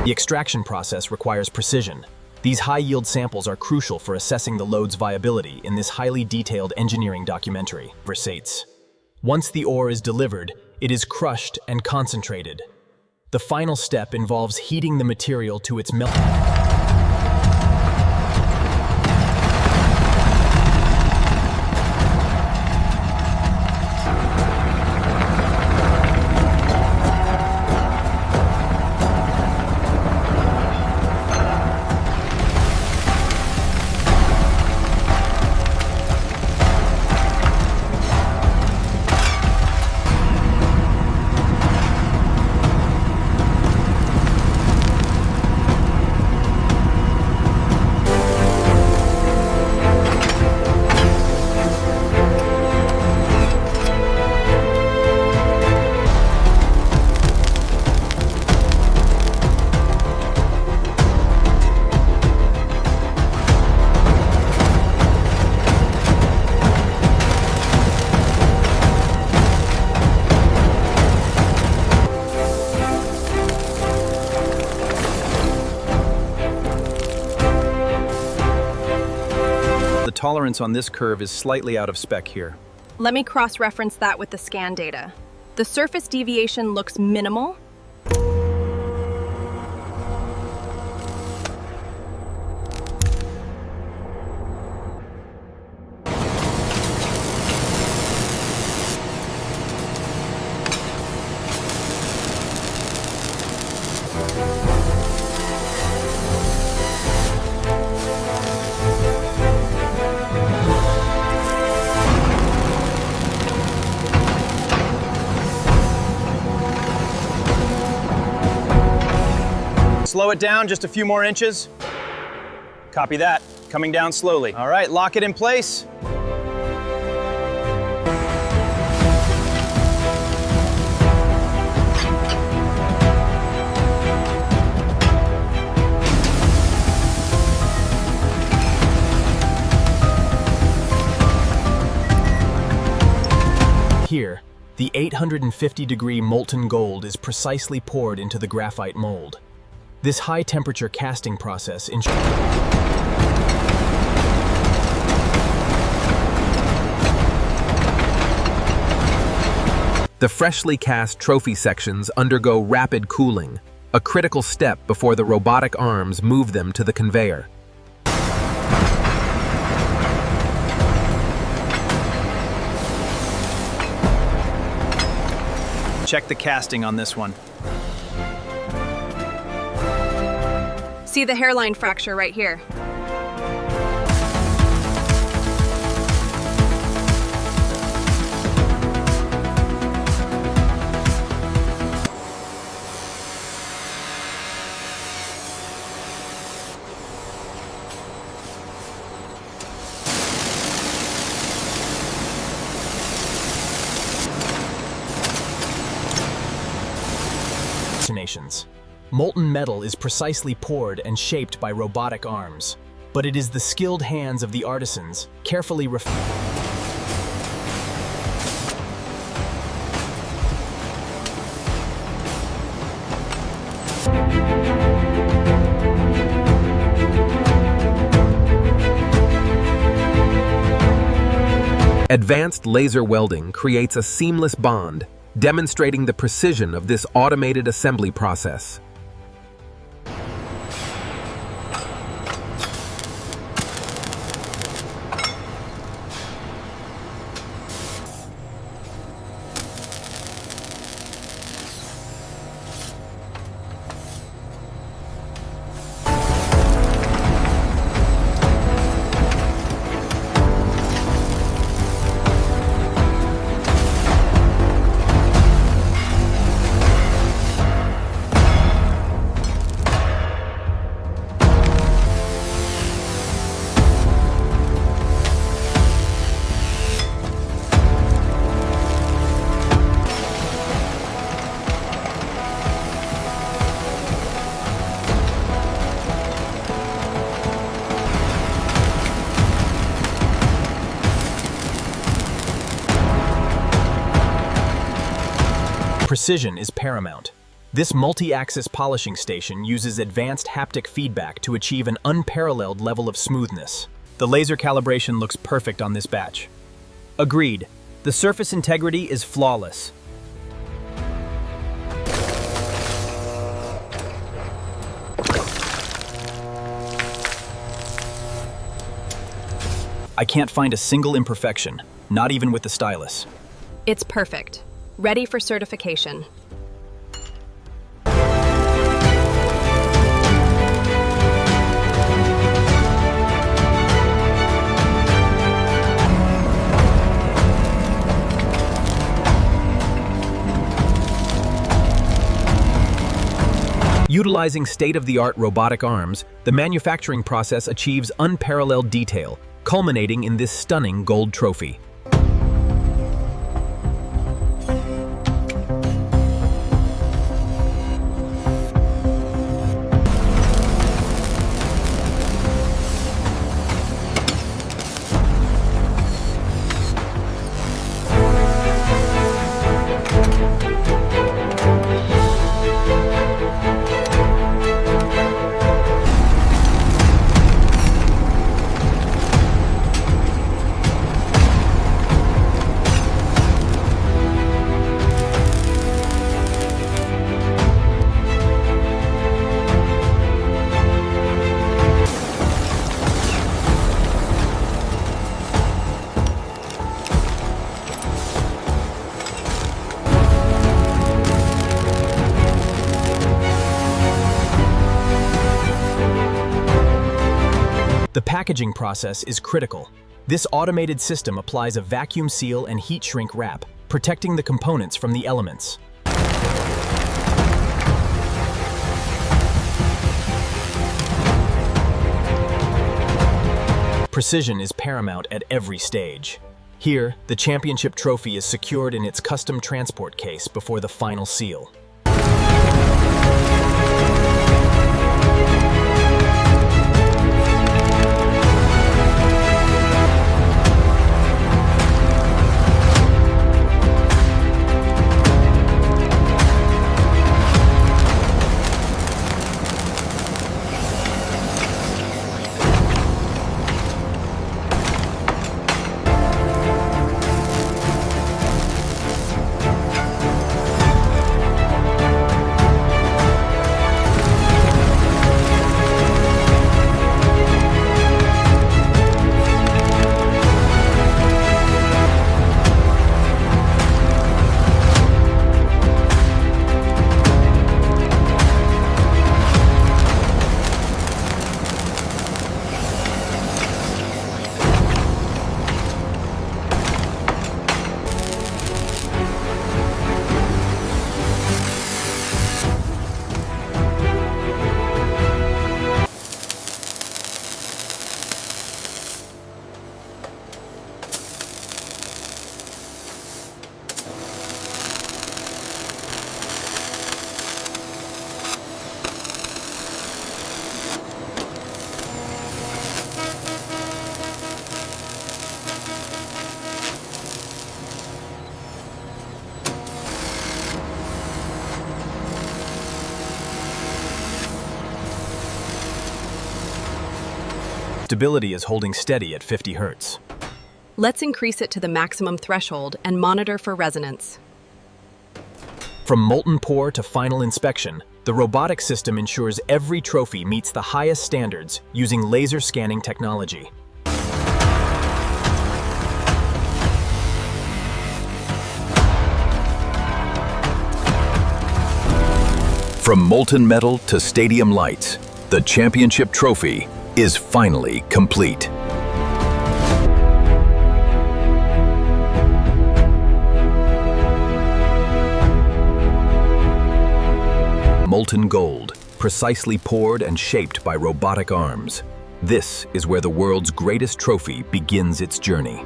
The extraction process requires precision. These high-yield samples are crucial for assessing the lode's viability in this highly detailed engineering documentary. Versates. Once the ore is delivered, it is crushed and concentrated. The final step involves heating the material to its melting. The tolerance on this curve is slightly out of spec here. Let me cross-reference that with the scan data. The surface deviation looks minimal. Slow it down just a few more inches. Copy that. Coming down slowly. All right, lock it in place. Here, the 850-degree molten gold is precisely poured into the graphite mold. This high-temperature casting process ensures the freshly cast trophy sections undergo rapid cooling, a critical step before the robotic arms move them to the conveyor. Check the casting on this one. See the hairline fracture right here. Molten metal is precisely poured and shaped by robotic arms, but it is the skilled hands of the artisans, carefully Advanced laser welding creates a seamless bond, demonstrating the precision of this automated assembly process. Precision is paramount. This multi-axis polishing station uses advanced haptic feedback to achieve an unparalleled level of smoothness. The laser calibration looks perfect on this batch. Agreed. The surface integrity is flawless. I can't find a single imperfection, not even with the stylus. It's perfect. Ready for certification. Utilizing state-of-the-art robotic arms, the manufacturing process achieves unparalleled detail, culminating in this stunning gold trophy. The packaging process is critical. This automated system applies a vacuum seal and heat shrink wrap, protecting the components from the elements. Precision is paramount at every stage. Here, the championship trophy is secured in its custom transport case before the final seal. Stability is holding steady at 50 Hz. Let's increase it to the maximum threshold and monitor for resonance. From molten pour to final inspection, the robotic system ensures every trophy meets the highest standards using laser scanning technology. From molten metal to stadium lights, the championship trophy is finally complete. Molten gold, precisely poured and shaped by robotic arms. This is where the world's greatest trophy begins its journey.